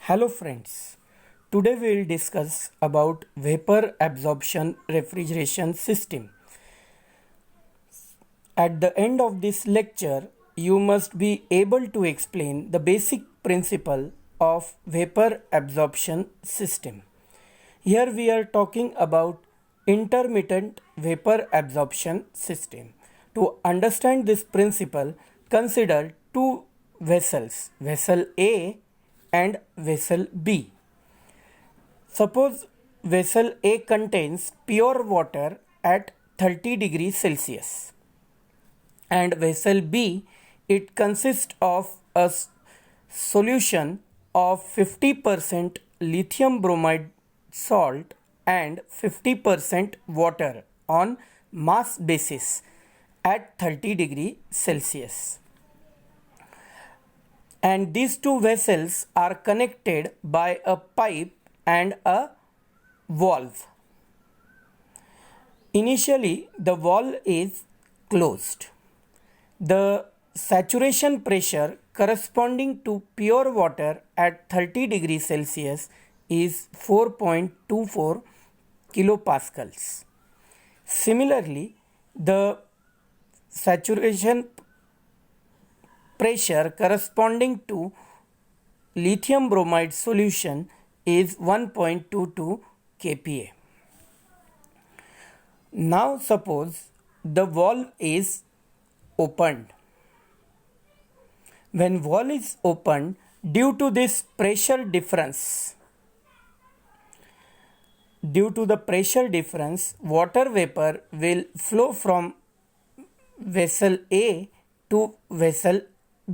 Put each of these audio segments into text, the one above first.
Hello friends, today we will discuss about vapor absorption refrigeration system. At the end of this lecture, you must be able to explain the basic principle of vapor absorption system. Here we are talking about intermittent vapor absorption system. To understand this principle, consider two vessels, vessel A and vessel B. Suppose vessel A contains pure water at 30 degrees Celsius and vessel B, it consists of a solution of 50% lithium bromide salt and 50% water on mass basis at 30 degrees Celsius. And these two vessels are connected by a pipe and a valve. Initially, the valve is closed. The saturation pressure corresponding to pure water at 30 degrees Celsius is 4.24 kilopascals. Similarly, the saturation pressure corresponding to lithium bromide solution is 1.22 kPa. Now suppose the valve is opened. When valve is opened, due to this pressure difference, water vapor will flow from vessel A to vessel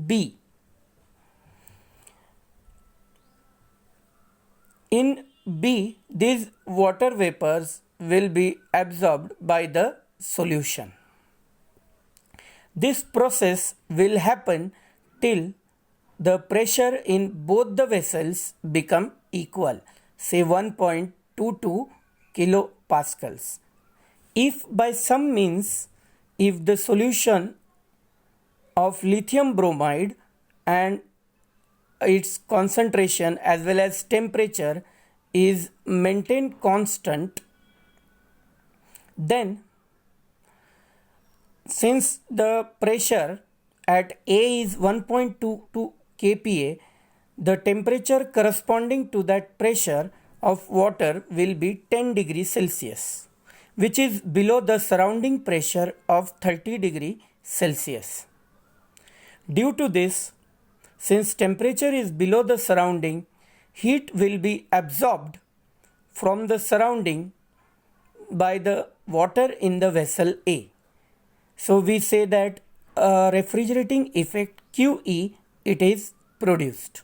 B. In B, these water vapors will be absorbed by the solution. This process will happen till the pressure in both the vessels become equal, say 1.22 kilopascals. If by some means, if the solution of lithium bromide and its concentration as well as temperature is maintained constant, then since the pressure at A is 1.22 kPa, the temperature corresponding to that pressure of water will be 10 degrees Celsius, which is below the surrounding pressure of 30 degrees Celsius. Due to this, since temperature is below the surrounding, heat will be absorbed from the surrounding by the water in the vessel A. So we say that a refrigerating effect QE it is produced.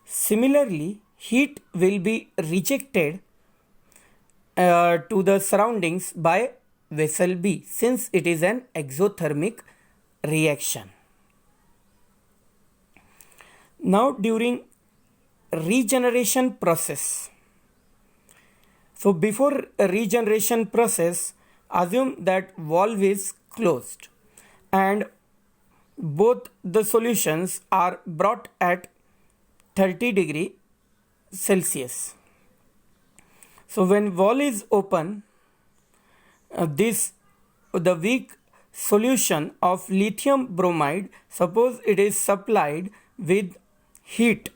Similarly, heat will be rejected to the surroundings by vessel B since it is an exothermic reaction. Now during regeneration process, so before a regeneration process, assume that valve is closed and both the solutions are brought at 30 degree Celsius. So when valve is open, the weak solution of lithium bromide, suppose it is supplied with heat.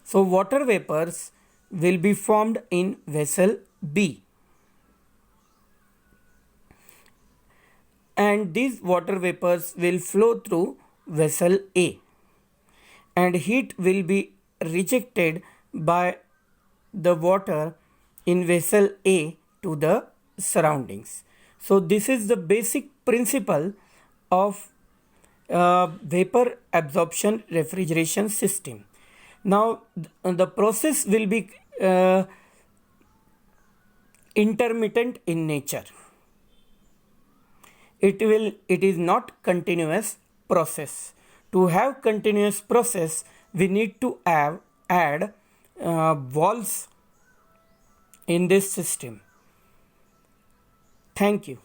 So water vapors will be formed in vessel B. And these water vapors will flow through vessel A. And heat will be rejected by the water in vessel A to the surroundings. So this is the basic principle of vapor absorption refrigeration system. Now the process will be intermittent in nature. It is not continuous process. To have continuous process, we need to add valves in this system. Thank you.